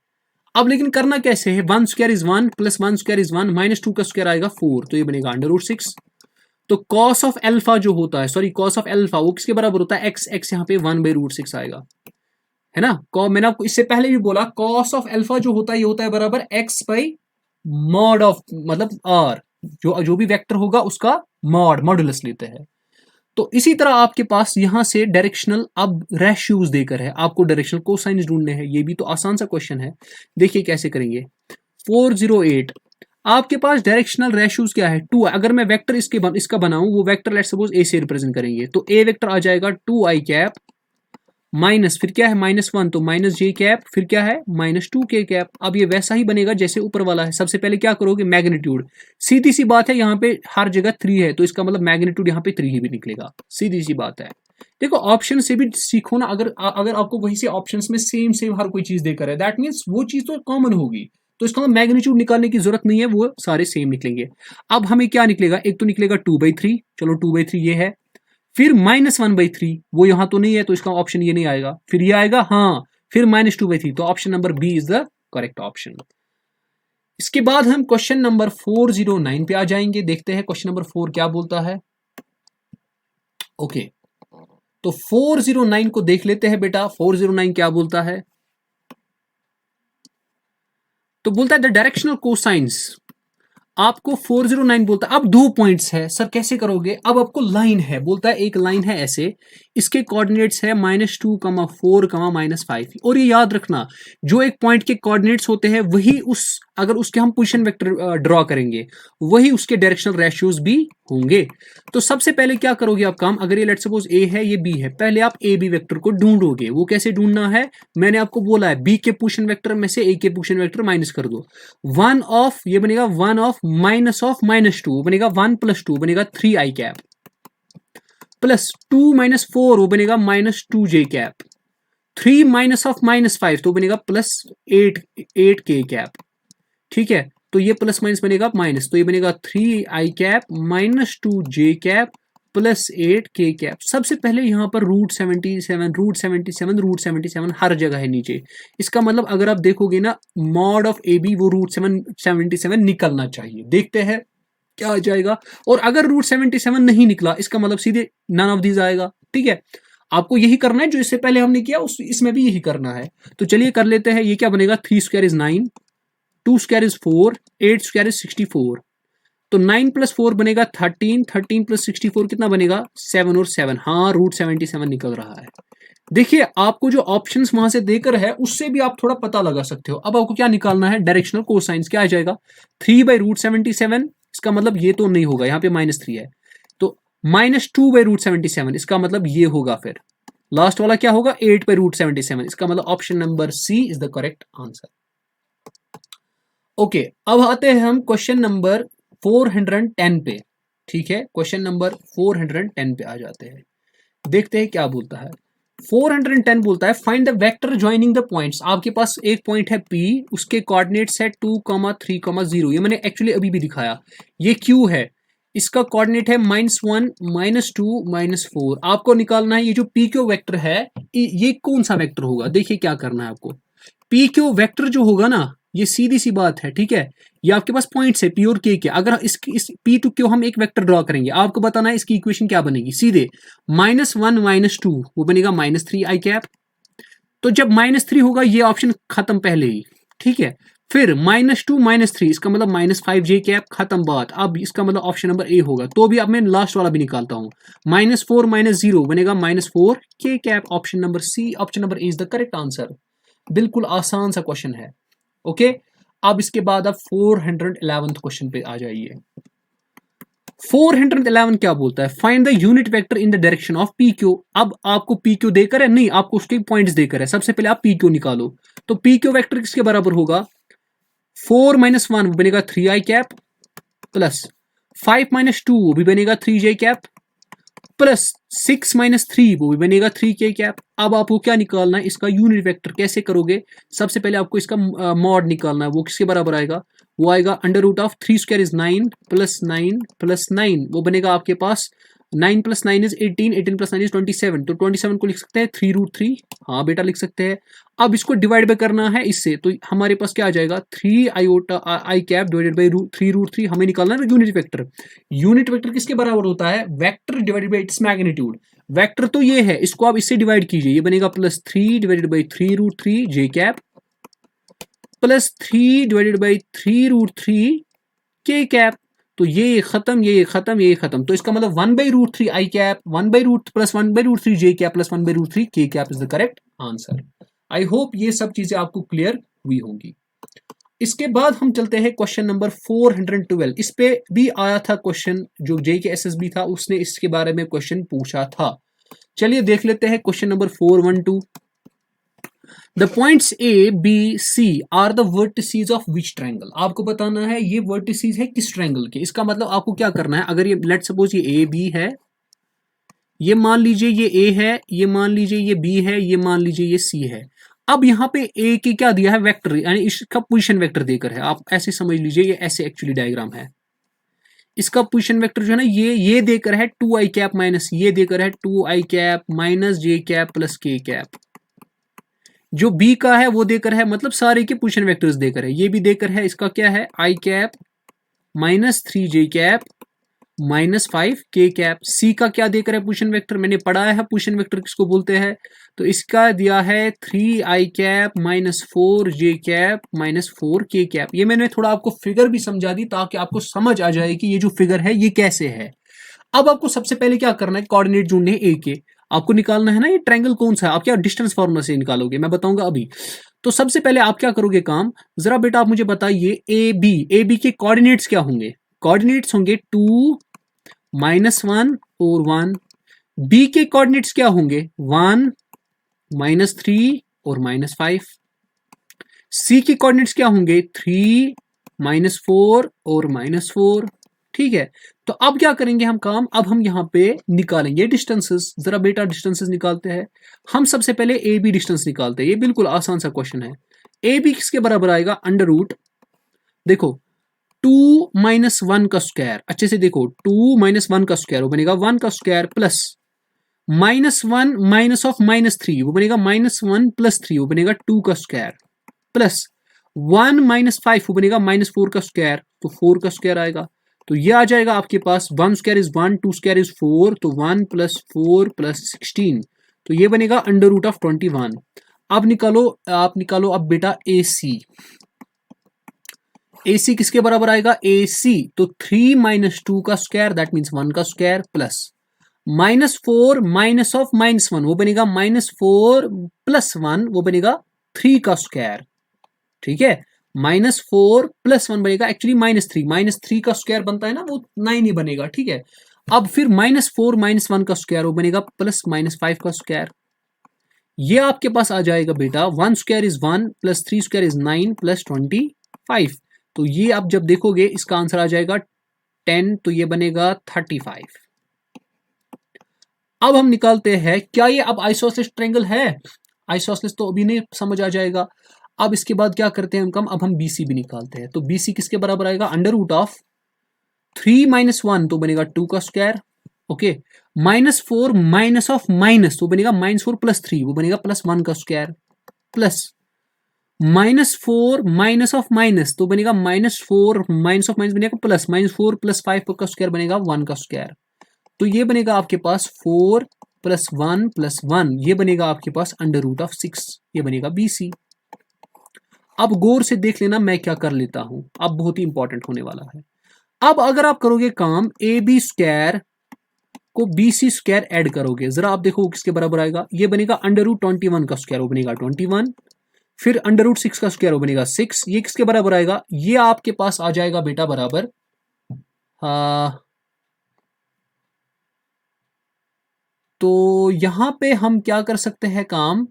अब लेकिन करना कैसे है, 1² इज 1 प्लस 1² इज 1 माइनस 2 का स्क्वायर आएगा 4, तो ये बनेगा √6। तो कॉस ऑफ एल्फा जो होता है, सॉरी कॉस ऑफ एल्फा वो किसके बराबर होता है, एक्स यहाँ पे 1/√6 आएगा, है ना। मैंने आपको इससे पहले भी बोला कॉस ऑफ एल्फा जो होता है ये होता है बराबर एक्स बाई मॉड ऑफ, मतलब आर, जो भी वेक्टर होगा उसका मॉडुलस लेते हैं। तो इसी तरह आपके पास यहां से डायरेक्शनल अब रेशियोज देकर है, आपको डायरेक्शनल कोसाइंस ढूंढने हैं। ये भी तो आसान सा क्वेश्चन है, देखिए कैसे करेंगे। 408 आपके पास डायरेक्शनल रेशियोज क्या है, 2। अगर मैं वेक्टर इसका बनाऊं, वो वेक्टर लेट्स सपोज ए से रिप्रेजेंट करेंगे, तो ए वेक्टर आ जाएगा 2i कैप माइनस, फिर क्या है -1, तो माइनस जे कैप, फिर क्या है -2k कैप। अब ये वैसा ही बनेगा जैसे ऊपर वाला है। सबसे पहले क्या करोगे, मैग्नीट्यूड, सीधी सी बात है, यहाँ पे हर जगह 3 है, तो इसका मतलब मैग्नीट्यूड यहाँ पे 3 ही भी निकलेगा, सीधी सी बात है। देखो ऑप्शन से भी सीखो ना, अगर आपको वहीं से ऑप्शंस में सेम हर कोई चीज देकर है, दैट मीन्स वो चीज तो कॉमन होगी, तो इसका मतलब मैग्नीट्यूड निकालने की जरूरत नहीं है, वो सारे सेम निकलेंगे। अब हमें क्या निकलेगा, एक तो निकलेगा 2/3, चलो 2/3 ये है, फिर -1/3, वो यहां तो नहीं है, तो इसका ऑप्शन ये नहीं आएगा, फिर ये आएगा, हाँ, फिर -2/3, तो option number B is the correct option. इसके बाद हम क्वेश्चन नंबर 409 पे आ जाएंगे, देखते हैं क्वेश्चन नंबर 4 क्या बोलता है। ओके, तो 409 को देख लेते हैं बेटा, 409 क्या बोलता है। तो बोलता है द डायरेक्शनल कोसाइंस, आपको 409 बोलता है। अब 2 पॉइंट्स है सर, कैसे करोगे, अब आपको लाइन है, बोलता है एक लाइन है ऐसे, इसके कोऑर्डिनेट्स है -2, 4, -5, और ये याद रखना जो एक पॉइंट के कोऑर्डिनेट्स होते हैं वही अगर उसके हम पोजीशन वेक्टर ड्रॉ करेंगे वही उसके डायरेक्शनल रेशियोज भी होंगे। तो सबसे पहले क्या करोगे आप काम, अगर ये लेट्स सपोज ए है ये बी है, पहले आप ए बी वेक्टर को ढूंढोगे। वो कैसे ढूंढना है, मैंने आपको बोला है बी के पोजीशन वेक्टर में से ए के पोजीशन वेक्टर माइनस कर दो, 1 ऑफ, ये बनेगा 1 ऑफ माइनस ऑफ -2 बनेगा 1 + 2 बनेगा 3i कैप, प्लस 2 - 4 वो बनेगा -2j कैप, 3 -5 तो बनेगा +8k कैप, ठीक है। तो ये प्लस माइनस बनेगा माइनस, तो ये बनेगा 3i cap -2j cap plus 8k cap. सबसे पहले यहां पर √77 हर जगह है नीचे, इसका मतलब अगर आप देखोगे ना मॉड ऑफ ए बी वो √77 निकलना चाहिए। देखते हैं क्या आ जाएगा, और अगर √77 नहीं निकला इसका मतलब सीधे नन ऑफ दीज आएगा, ठीक है। आपको यही करना है जो इससे पहले हमने किया, इसमें भी यही करना है। तो चलिए कर लेते हैं, ये क्या बनेगा, 3² इज 9, 2² इज 4, 8² इज 64, तो 9 + 4 बनेगा 13, 13 + 64 कितना बनेगा 7 और 7, हाँ √77 निकल रहा है। देखिए आपको जो ऑप्शंस वहां से देकर है उससे भी आप थोड़ा पता लगा सकते हो। अब आपको क्या निकालना है, डायरेक्शनल कोसाइंस, क्या आ जाएगा 3/√77, इसका मतलब ये तो नहीं होगा, यहाँ पे -3 है, तो -2/√77, इसका मतलब ये होगा, फिर लास्ट वाला क्या होगा 8/√77, इसका मतलब option number C is the correct answer. Okay, अब आते हैं हम क्वेश्चन नंबर 410 पे, ठीक है, क्वेश्चन नंबर 410 पे आ जाते हैं, देखते हैं क्या बोलता है। 410 बोलता है find the vector joining the points. आपके पास एक पॉइंट है P, उसके कोऑर्डिनेट्स है 2, 3, 0, ये मैंने एक्चुअली अभी भी दिखाया। ये Q है, इसका कोऑर्डिनेट है -1, -2, -4। आपको निकालना है ये जो PQ वेक्टर है ये कौन सा वेक्टर होगा। देखिए क्या करना है आपको, PQ वेक्टर जो होगा ना ये सीधी सी बात है, ठीक है। ये आपके पास पॉइंट्स है P और K के, अगर इस P to Q हम एक वेक्टर ड्रॉ करेंगे, आपको बताना है इसकी इक्वेशन क्या बनेगी, सीधे -1 - 2 वो बनेगा -3i कैप। तो जब -3 होगा ये ऑप्शन खत्म पहले ही, ठीक है। फिर -2 - 3 इसका मतलब -5j कैप, खत्म बात। अब इसका मतलब ऑप्शन नंबर ए होगा, तो भी अब मैं लास्ट वाला भी निकालता हूं, -4 - 0 बनेगा -4k cap. Option number C, option number A is the correct answer. बिल्कुल आसान सा क्वेश्चन है, ओके। अब इसके बाद आप 411 क्वेश्चन पे आ जाइए। 411 क्या बोलता है, find the unit vector in the direction of PQ। अब आपको PQ देकर है, नहीं आपको उसके पॉइंट्स देकर है, सबसे पहले आप PQ निकालो। तो PQ वेक्टर किसके बराबर होगा, 4 - 1 बनेगा 3i कैप, प्लस 5 माइनस 2 वो भी बनेगा 3j कैप, प्लस 6 माइनस 3 वो भी बनेगा 3k कैप। अब आपको क्या निकालना है, इसका यूनिट वेक्टर कैसे करोगे? सबसे पहले आपको इसका मॉड निकालना है। वो किसके बराबर आएगा? वो आएगा under root of 3 square is 9 plus 9 plus 9, वो बनेगा आपके पास 9 प्लस 9 इज 18, 18 प्लस 9 इज 27, तो 27 को लिख सकते हैं 3√3। हाँ बेटा लिख सकते हैं। अब इसको डिवाइड बाय करना है इससे, तो हमारे पास क्या आ जाएगा 3 iota I cap divided by 3√3। हमें निकालना है यूनिट वेक्टर। यूनिट वेक्टर किसके बराबर होता है? Vector divided by its magnitude. Vector तो ये है, इसको आप इससे डिवाइड कीजिए, ये बनेगा plus 3 divided by 3√3 J cap plus 3 divided by 3√3 के कैप। तो ये खत्म, ये खत्म, ये खत्म, तो इसका मतलब 1/√3 आई कैप 1/रूट प्लस 1/√3 जे कैप प्लस 1/√3 के cap is the correct answer. I hope ये सब चीजें आपको क्लियर हुई होंगी। इसके बाद हम चलते हैं क्वेश्चन नंबर 412। इस पे भी आया था क्वेश्चन, जो JKSSB था उसने इसके बारे में क्वेश्चन पूछा था। चलिए देख लेते हैं question number 412। The points A, B, C are the vertices of which triangle. आपको बताना है ये वर्टिसेस है किस ट्रायंगल के। इसका मतलब आपको क्या करना है, अगर ये लेट सपोज ये A B है, ये मान लीजिए ये A है, ये मान लीजिए ये B है, ये मान लीजिए ये C है। अब यहाँ पे A की क्या दिया है? वेक्टर, यानी इसका पोजीशन वेक्टर देकर है। आप ऐसे समझ लीजिए, ये ऐसे एक्चुअली डायग्राम है। इसका पोजीशन वेक्टर जो है ना, ये देकर है 2i कैप माइनस, ये देकर है 2i कैप माइनस जे कैप प्लस के कैप। जो बी का है वो देकर है, मतलब सारे के पोजीशन वेक्टर्स देकर है। ये भी देकर है, इसका क्या है I cap minus 3j cap minus 5k cap. C का क्या देकर है पोजीशन वेक्टर? मैंने पढ़ाया है पोजीशन वेक्टर किसको बोलते हैं। तो इसका दिया है 3i cap minus 4j cap minus 4k cap. ये मैंने थोड़ा आपको फिगर भी समझा दी ताकि आपको समझ आ जाए कि ये जो फिगर है ये कैसे है। अब आपको सबसे पहले क्या करना है, कोऑर्डिनेट ढूंढने हैं ए के। आपको निकालना है ना ये ट्रायंगल कौन सा है। आप क्या डिस्टेंस फार्मूला से निकालोगे, मैं बताऊंगा अभी। तो सबसे पहले आप क्या करोगे काम, जरा बेटा आप मुझे बताइए ए बी के कोऑर्डिनेट्स क्या होंगे। कोऑर्डिनेट्स होंगे 2 -1 और 1। बी के कोऑर्डिनेट्स क्या होंगे 1 -3 और -5। सी के कोऑर्डिनेट्स क्या होंगे 3 -4 और -4। ठीक है, तो अब क्या करेंगे हम काम, अब हम यहाँ पे निकालेंगे डिस्टेंसेस। जरा बेटा डिस्टेंसेस निकालते हैं। हम सबसे पहले ए बी डिस्टेंस निकालते हैं। ये बिल्कुल आसान सा क्वेश्चन है। ए बी किसके बराबर आएगा? अंडर रूट, देखो 2 - 1 का स्क्वायर, अच्छे से देखो 2 - 1 का स्क्वायर वो बनेगा 1 का स्क्वायर प्लस -1 माइनस ऑफ -3 वो बनेगा -1 प्लस 3 वो बनेगा 2 का स्क्वायर प्लस 1 -5 वो बनेगा -4 का स्क्वायर, तो 4 का स्क्वायर आएगा। तो ये आ जाएगा आपके पास 1 स्क्वायर इज 1, 2 स्क्वायर इज 4, तो 1 + 4 + 16, तो ये बनेगा अंडर रूट ऑफ 21। अब निकालो, आप निकालो अब बेटा ए सी किसके बराबर आएगा? ए सी, तो 3 - 2 का स्क्वायर दैट मीन्स 1 का स्क्वायर प्लस -4 माइनस ऑफ -1 वो बनेगा -4 + 1 वो बनेगा 3 का स्क्वायर। ठीक है, -4 + 1 बनेगा एक्चुअली -3 का स्क्वायर बनता है ना, वो 9 ही बनेगा। ठीक है, अब फिर -4 - 1 का स्क्वायर वो बनेगा प्लस -5 का स्क्वायर। ये आपके पास आ जाएगा बेटा 1 square is 1 plus 3 square is 9 plus 25। तो ये आप जब देखोगे इसका आंसर आ जाएगा 10, तो ये बनेगा 35। अब हम निकालते हैं क्या ये अब आइसोसेलेस ट्रायंगल है। आइसोसेलेस तो अभी नहीं समझ आ जाएगा। अब इसके बाद क्या करते हैं हम कम, अब हम BC भी निकालते हैं। तो BC किसके बराबर आएगा? अंडर रूट ऑफ 3 - 1 तो बनेगा 2 का square, okay, -4 minus of minus तो बनेगा -4 + 3 वो बनेगा +1 का square plus -4 minus of minus तो बनेगा -4 माइनस ऑफ माइनस बनेगा प्लस -4 + 5 का स्क्वायर बनेगा 1 का स्क्वायर। तो ये बनेगा आपके पास 4 + 1 + 1, ये बनेगा आपके पास अंडर रूट ऑफ 6, ये बनेगा BC। अब गौर से देख लेना मैं क्या कर लेता हूं, अब बहुत ही इंपॉर्टेंट होने वाला है। अब अगर आप करोगे काम AB स्क्वायर को BC स्क्वायर ऐड करोगे, जरा आप देखो किसके बराबर आएगा। ये बनेगा अंडर रूट 21 का स्क्वायर वो बनेगा 21, फिर अंडर रूट 6 का स्क्वायर वो बनेगा 6। ये किसके बराबर आएगा? ये आपके पास आ जाएगा बेटा बराबर तो यहां पे हम क्या कर सकते हैं काम,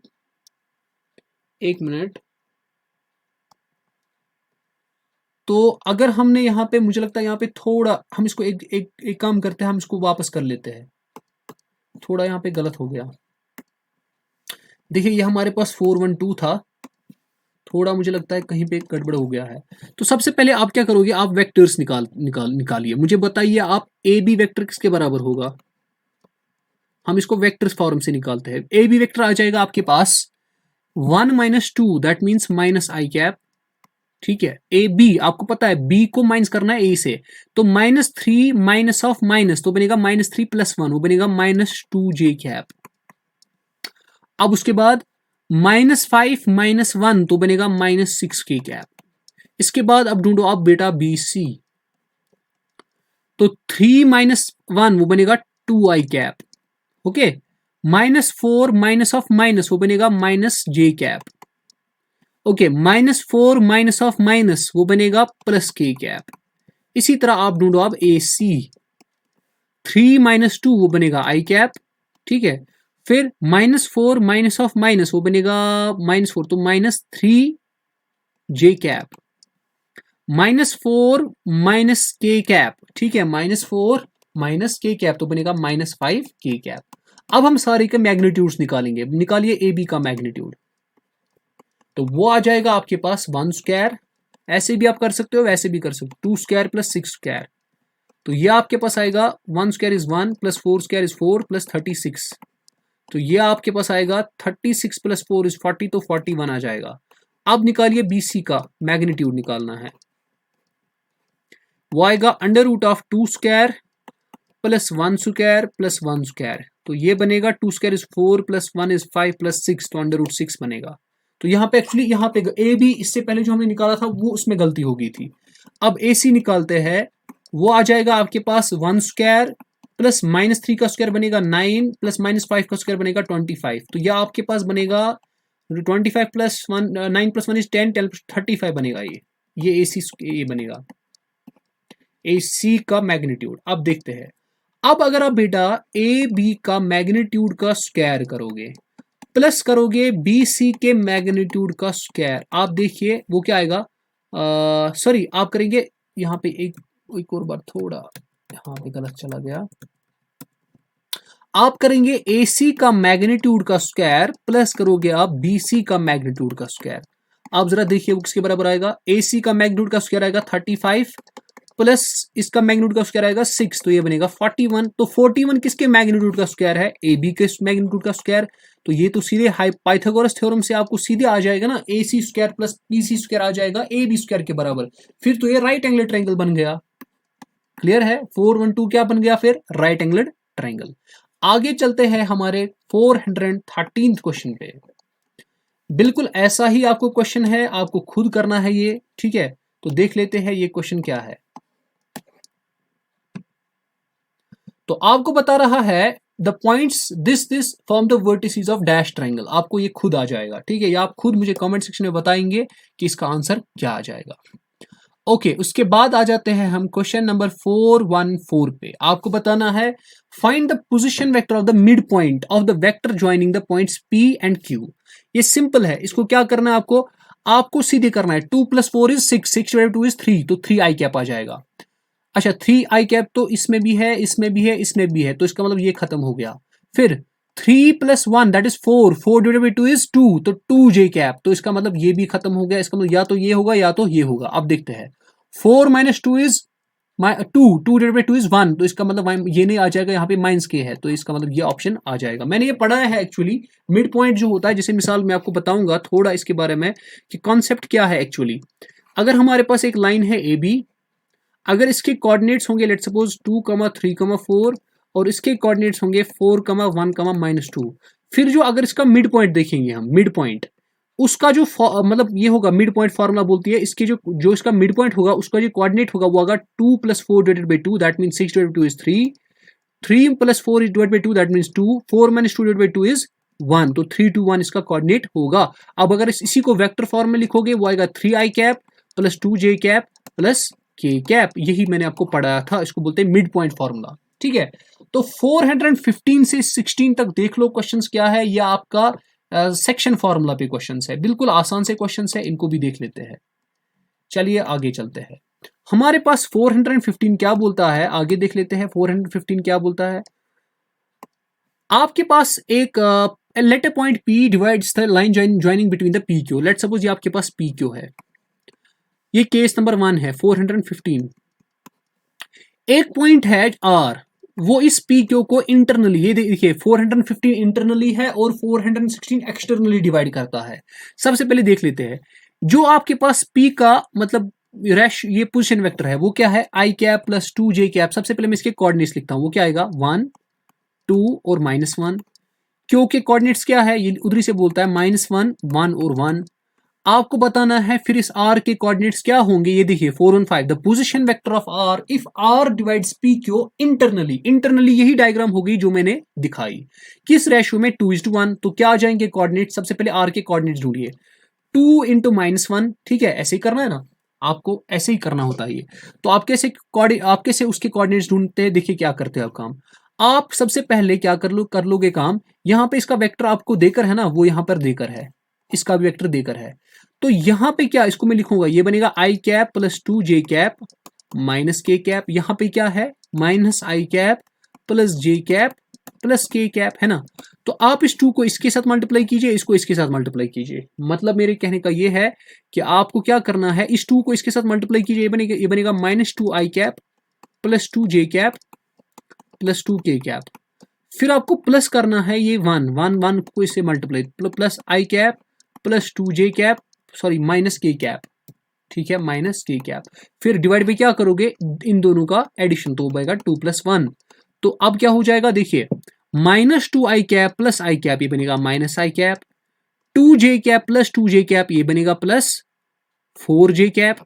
एक मिनट, तो अगर हमने यहाँ पे, मुझे लगता है यहाँ पे थोड़ा हम इसको एक काम करते हैं, हम इसको वापस कर लेते हैं। थोड़ा यहाँ पे गलत हो गया। देखिए ये हमारे पास 412 था, थोड़ा मुझे लगता है कहीं पे गड़बड़ हो गया है। तो सबसे पहले आप क्या करोगे, आप वेक्टर्स निकालिए। मुझे बताइए आप ए बी वेक्टर किसके बराबर होगा। हम इसको वेक्टर्स फॉर्म से निकालते हैं। ए बी वेक्टर आ जाएगा आपके पास 1 - 2, that means minus I cap. ठीक है, ए बी आपको पता है बी को माइनस करना है ए से, तो -3 माइनस ऑफ माइनस तो बनेगा -3 + 1, वो बनेगा -2 j कैप। अब उसके बाद -5 - 1 तो बनेगा -6 k कैप। इसके बाद अब ढूंढो आप बेटा बी सी, तो 3 - 1 वो बनेगा 2i cap. Okay, -4 minus of minus वो बनेगा -j cap. Okay, -4 minus of minus वो बनेगा +k कैप। इसी तरह आप ढूंढो आप ए सी, 3 - 2 वो बनेगा i कैप। ठीक है, फिर -4 माइनस ऑफ माइनस वो बनेगा -4, तो -3j कैप, -4 -k कैप। ठीक है, -4 -k कैप तो बनेगा -5k कैप। अब हम सारे के मैग्नीट्यूड्स निकालेंगे। निकालिए ए बी का मैग्नीट्यूड, तो वो आ जाएगा आपके पास 1 स्क्वायर, ऐसे भी आप कर सकते हो वैसे भी कर सकते हो, 2 स्क्वायर + 6 स्क्वायर। तो ये आपके पास आएगा 1 स्क्वायर इज 1 + 4 स्क्वायर इज 4 + 36। तो ये आपके पास आएगा 36 + 4 इज 40, तो 41 आ जाएगा। अब निकालिए BC का मैग्नीट्यूड निकालना है, वो आएगा √2 स्क्वायर + 1 स्क्वायर + 1 स्क्वायर। तो ये बनेगा 2 स्क्वायर इज 4 + 1 इज 5 + 6, तो √6 बनेगा। तो यहाँ पे एक्चुअली यहाँ पे ए बी इससे पहले जो हमने निकाला था वो उसमें गलती हो गई थी। अब ए सी निकालते हैं, वो आ जाएगा आपके पास 1 स्क्वायर + -3 का स्क्वायर बनेगा 9 + -5 का स्क्वायर बनेगा 25। तो यह आपके पास बनेगा 25 + 1 9 + 1 इज 10 10 + 35 बनेगा। ये ए सी ये बनेगा ए सी का मैग्नीट्यूड। अब देखते हैं, अब अगर आप बेटा ए बी का मैग्नीट्यूड का स्क्वायर करोगे प्लस करोगे बी सी के मैग्नीट्यूड का स्क्वायर, आप देखिए वो क्या आएगा। सॉरी, आप करेंगे यहाँ पे एक और बार, थोड़ा यहाँ पे गलत चला गया। आप करेंगे ए सी का मैग्नीट्यूड का स्क्वायर प्लस करोगे आप बी सी का मैग्नीट्यूड का स्क्वायर। आप जरा देखिए वो किसके बराबर आएगा। ए सी का मैग्नीट्यूड का स्क्वायर आएगा 35 प्लस इसका मैग्नीट्यूड का स्क्वायर आएगा 6, तो ये बनेगा 41। तो 41 किसके मैग्नीट्यूड का स्क्वायर है, ए बी के मैग्नीट्यूड का स्क्वायर। तो ये तो सीधे पाइथागोरस थ्योरम से आपको सीधे आ जाएगा ना, A C square plus B C square आ जाएगा ए बी स्क्वायर के बराबर। फिर तो ये राइट एंगल ट्रायंगल बन गया। क्लियर है, 412 क्या बन गया फिर, राइट एंगल ट्रायंगल। आगे चलते हैं हमारे 413 क्वेश्चन पे। बिल्कुल ऐसा ही आपको क्वेश्चन है, आपको खुद करना है ये। ठीक है, तो देख लेते हैं ये क्वेश्चन क्या है। तो आपको बता रहा है the points this form the vertices of dash triangle. आपको ये खुद आ जाएगा। ठीक है, ये आप खुद मुझे कमेंट सेक्शन में बताएंगे कि इसका आंसर क्या आ जाएगा। ओके, उसके बाद आ जाते हैं हम क्वेश्चन नंबर 414 पे। आपको बताना है find the position vector of the mid point of the vector joining the points P and Q। ये सिंपल है, इसको क्या करना है आपको सीधे करना है। 2 + 4 इज 6, 6 / 2 इज 3, तो 3i कैप आ जाएगा। अच्छा, 3i कैप तो इसमें भी है, इसमें भी है, इसमें भी है, तो इसका मतलब ये खत्म हो गया। फिर 3 + 1 दैट इज 4, 4 / 2 इज 2, तो 2j कैप, तो इसका मतलब ये भी खत्म हो गया। इसका मतलब या तो ये होगा या तो ये होगा। अब देखते हैं, 4 - 2 इज 2, 2 / 2 इज 1, तो इसका मतलब ये नहीं आ जाएगा, यहाँ पे -k है, तो इसका मतलब ये ऑप्शन आ जाएगा। मैंने ये पढ़ा है एक्चुअली, मिड पॉइंट जो होता है, जैसे मिसाल मैं आपको बताऊंगा थोड़ा इसके बारे में कि कॉन्सेप्ट क्या है एक्चुअली। अगर हमारे पास एक लाइन है ए बी, अगर इसके कोऑर्डिनेट्स होंगे लेट्स सपोज 2, 3, 4 और इसके कोऑर्डिनेट्स होंगे 4, 1, -2, फिर जो अगर इसका मिड पॉइंट देखेंगे हम, मिड पॉइंट उसका जो मतलब ये होगा, मिड पॉइंट फार्मूला बोलती है इसके जो इसका मिड पॉइंट होगा उसका जो कोऑर्डिनेट होगा वो होगा 2 + 4 / 2, that means 6 / 2 is 3, 3 + 4 / 2 that means 2, 4 - 2 / 2 is 1, तो 3, 2, 1 इसका कोऑर्डिनेट होगा। अब अगर इसी को वेक्टर फॉर्म में लिखोगे वो आएगा 3i cap + 2j cap + k cap. यही मैंने आपको पढ़ाया था, इसको बोलते हैं मिड पॉइंट फॉर्मूला। ठीक है, तो 415 से 16 तक देख लो क्वेश्चंस क्या है। यह आपका सेक्शन फॉर्मूला पे क्वेश्चंस है, बिल्कुल आसान से क्वेश्चंस है, इनको भी देख लेते हैं। चलिए आगे चलते हैं। हमारे पास 415 क्या बोलता है, आगे देख लेते हैं 415 क्या बोलता है। आपके पास एक let a point P divides the line joining between the P Q. Let suppose ये आपके पास पी क्यू है, ये केस नंबर 1 है 415। एक पॉइंट है R, वो इस पी क्यू को इंटरनली, ये देखिए 415 इंटरनली है और 416 एक्सटर्नली डिवाइड करता है। सबसे पहले देख लेते हैं जो आपके पास P का मतलब रैश ये पोजीशन वेक्टर है वो क्या है, I cap plus 2j cap. सबसे पहले मैं इसके कोऑर्डिनेट्स लिखता हूं, वो क्या आएगा 1 2 और -1। क्यू के कोऑर्डिनेट्स क्या है, ये उधरी से बोलता है -1 1 और 1। आपको बताना है फिर इस R के कोऑर्डिनेट्स क्या होंगे, ये देखिए 4 और 5। The position vector of R if R divides P Q internally. Internally यही डायग्राम होगी जो मैंने दिखाई, किस रेशियो में 2:1। तो क्या आ जाएंगे कोऑर्डिनेट्स, सबसे पहले R के कोऑर्डिनेट्स ढूंढिए, 2 × -1, ठीक है ऐसे ही करना है ना, आपको ऐसे ही करना होता है ये। तो आप कैसे उसके कोऑर्डिनेट्स ढूंढते हैं, देखिए क्या करते हैं आप काम। आप सबसे पहले क्या कर लोगे काम, यहां पे इसका वेक्टर आपको देकर है ना, वो यहां पर देकर है, इसका भी वेक्टर देकर है। तो यहां पे क्या इसको मैं लिखूंगा, ये बनेगा I cap plus 2j cap minus K cap. यहां पे क्या है minus I cap plus j cap plus K cap, है ना। तो आप इस 2 को इसके साथ मल्टीप्लाई कीजिए, इसको इसके साथ मल्टीप्लाई कीजिए। मतलब मेरे कहने का ये है कि आपको क्या करना है, इस 2 को इसके साथ मल्टीप्लाई कीजिए, ये बनेगा -2 I cap plus 2j cap plus 2k cap. फिर आपको प्लस करना है ये 1 को इससे multiply, plus I cap plus 2j cap sorry minus K cap, ठीक है माइनस के कैप। फिर डिवाइड पे क्या करोगे, इन दोनों का एडिशन, तो बनेगा 2 + 1। तो अब क्या हो जाएगा देखिए, -2 I cap plus I cap, ये बनेगा minus I cap, 2j cap plus 2j cap, ये बनेगा प्लस 4j कैप।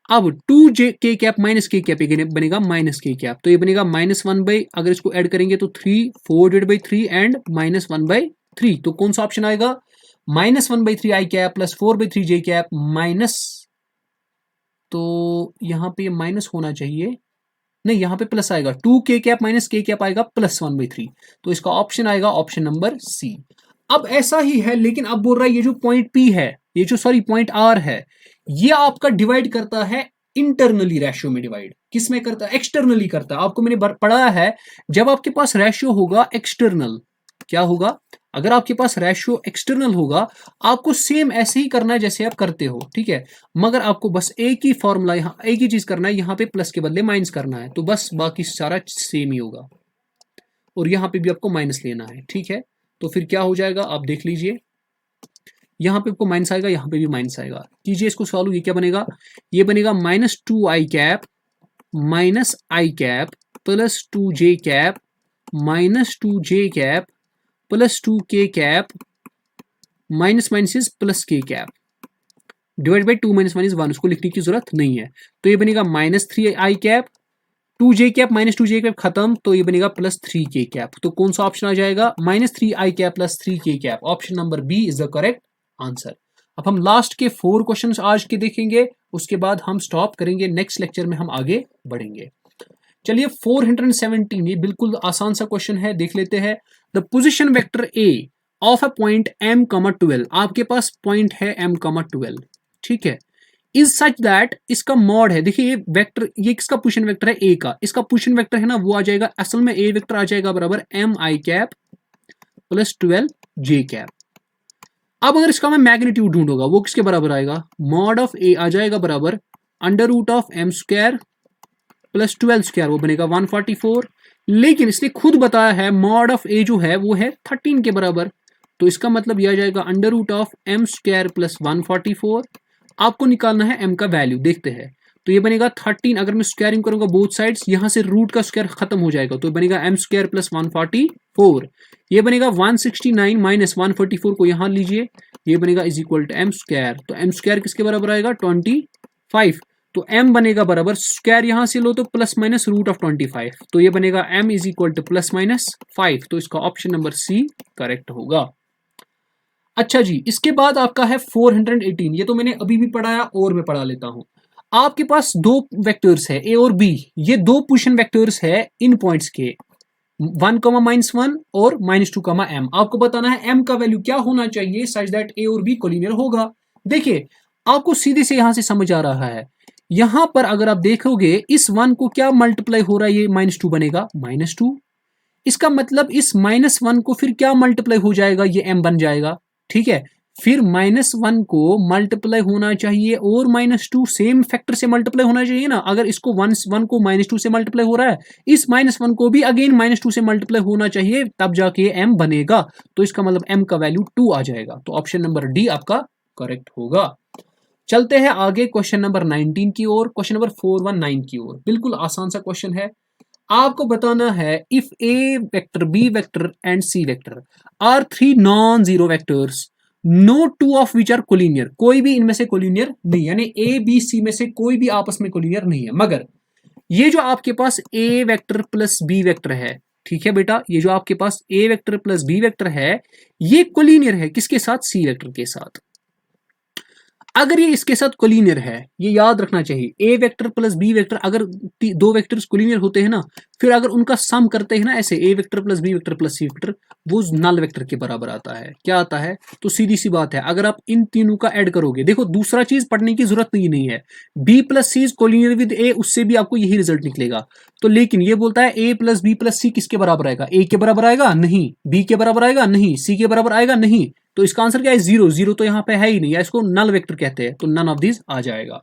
अब 2j के कैप माइनस के कैप, ये बनेगा माइनस के कैप। तो ये बनेगा -1/, अगर इसको ऐड करेंगे तो 3 4/3 एंड -1/3। तो कौन सा ऑप्शन आएगा, -1/3 I cap plus 4/3j cap minus, तो यहां पे माइनस होना चाहिए, नहीं यहां पे प्लस आएगा, 2k cap minus K cap आएगा प्लस 1/3। तो इसका ऑप्शन आएगा ऑप्शन नंबर सी। अब ऐसा ही है, लेकिन अब बोल रहा है ये जो पॉइंट P है, ये जो सॉरी पॉइंट R है, ये आपका डिवाइड करता है इंटरनली रेशियो में, डिवाइड किस में करता है, एक्सटर्नली करता है। आपको मैंने पढ़ा है जब आपके पास रेशियो होगा एक्सटर्नल, क्या होगा, अगर आपके पास रेशियो एक्सटर्नल होगा आपको सेम ऐसे ही करना है जैसे आप करते हो, ठीक है, मगर आपको बस एक ही फॉर्मूला, यहाँ एक ही चीज करना है, यहाँ पे प्लस के बदले माइनस करना है, तो बस बाकी सारा सेम ही होगा, और यहाँ पे भी आपको माइनस लेना है, ठीक है। तो फिर क्या हो जाएगा आप देख लीजिए, यहाँ पे आपको माइनस आएगा, यहाँ पे भी माइनस आएगा, कीजिए इसको सॉल्व, ये क्या बनेगा, ये बनेगा -2 I cap minus I cap plus 2j cap -2j cap plus 2k cap minus minus plus k cap divide by 2 -1, उसको लिखने की जरूरत नहीं है। तो ये बनेगा -3 I cap 2j cap -2j cap खत्म, तो ये बनेगा +3k कैप। तो कौन सा ऑप्शन आ जाएगा, -3 I cap plus 3k cap. Option number B is the correct answer. अब हम लास्ट के 4 क्वेश्चन आज के देखेंगे, उसके बाद हम स्टॉप करेंगे, नेक्स्ट लेक्चर में हम आगे बढ़ेंगे। चलिए 417, ये बिल्कुल आसान सा क्वेश्चन है, देख लेते हैं। The position vector A of a point m,12, आपके पास पॉइंट है m,12, ठीक है, इज सच दैट, इसका मॉड है, देखिए ये वेक्टर, ये किसका पोजीशन वेक्टर है, ए का, इसका पोजीशन वेक्टर है ना, वो आ जाएगा, असल में ए वेक्टर आ जाएगा बराबर m आई कैप प्लस 12 j कैप। अब अगर इसका मैं मैग्नीट्यूड ढूंढूंगा, वो किसके बराबर आएगा, मॉड ऑफ ए आ जाएगा बराबर √m² प्लस 12 स्क्वायर, वो बनेगा 144। लेकिन इसने खुद बताया है मॉड ऑफ ए जो है वो है 13 के बराबर, तो इसका मतलब यह आ जाएगा √m² प्लस 144। आपको निकालना है m का वैल्यू, देखते हैं। तो ये बनेगा 13, अगर मैं स्क्वायरिंग करूंगा बोथ साइड्स, यहां से रूट का स्क्वायर खत्म हो जाएगा, तो बनेगा m² प्लस 144। ये बनेगा 169 माइनस 144 को यहां लीजिए, ये बनेगा इज इक्वल टू m²। तो m² किसके बराबर आएगा 25, तो m बनेगा बराबर, स्क्वायर यहां से लो तो प्लस माइनस √25, तो ये बनेगा m is equal two plus minus 5। तो इसका ऑप्शन नंबर सी करेक्ट होगा। अच्छा जी, इसके बाद आपका है 418, ये तो मैंने अभी भी पढ़ाया और मैं पढ़ा लेता हूं। आपके पास दो वेक्टर्स है ए और बी, ये दो पोजीशन वेक्टर्स है इन पॉइंट्स के 1, -1 और -2, m। आपको बताना है m का वैल्यू क्या होना चाहिए सच दैट ए और बी कोलिनियर होगा। देखिए आपको सीधे से यहां से समझ आ रहा है। यहां पर अगर आप देखोगे इस 1 को क्या मल्टीप्लाई हो रहा है, ये -2 बनेगा, -2। इसका मतलब इस -1 को फिर क्या मल्टीप्लाई हो जाएगा, ये m बन जाएगा। ठीक है, फिर -1 को मल्टीप्लाई होना चाहिए और -2 सेम फैक्टर से मल्टीप्लाई होना चाहिए ना। अगर इसको 1 को -2 से मल्टीप्लाई हो रहा है, इस -1 को भी अगेन -2 से मल्टीप्लाई होना चाहिए, तब जाके m बनेगा। तो इसका मतलब m का वैल्यू 2 आ जाएगा। तो ऑप्शन नंबर डी आपका करेक्ट होगा। चलते हैं आगे क्वेश्चन नंबर 19 की ओर, क्वेश्चन नंबर 419 की ओर। बिल्कुल आसान सा क्वेश्चन है। आपको बताना है if A vector, B vector and C vector are 3 non zero vectors, no 2 of which are collinear, कोई भी इनमें से कोलिनियर नहीं, यानी ए बी सी में से कोई भी आपस में कोलिनियर नहीं है। मगर ये जो आपके पास ए वेक्टर प्लस बी वेक्टर है, ठीक है बेटा, ये जो आपके पास ए वेक्टर प्लस बी वेक्टर है, ये कोलिनियर है किसके साथ, सी वेक्टर के साथ। अगर ये इसके साथ कोलिनियर है, ये याद रखना चाहिए, ए वेक्टर प्लस बी वेक्टर, अगर दो वेक्टर्स कोलिनियर होते हैं ना, फिर अगर उनका सम करते हैं ना ऐसे, A vector plus B vector plus C vector, वो नल वेक्टर के बराबर आता है। क्या आता है, तो सीधी सी बात है, अगर आप इन तीनों का ऐड करोगे, देखो दूसरा चीज पढ़ने की जरूरत नहीं है, B plus C is collinear with A, उससे भी आपको यही रिजल्ट निकलेगा। तो लेकिन ये बोलता है ए प्लस बी प्लस सी किसके बराबर आएगा, ए के बराबर आएगा नहीं, बी के बराबर आएगा नहीं, सी के बराबर आएगा नहीं। तो इसका आंसर क्या है, जीरो। जीरो तो यहाँ पे है ही नहीं, या इसको नल वेक्टर कहते हैं, तो नन ऑफ दिस आ जाएगा।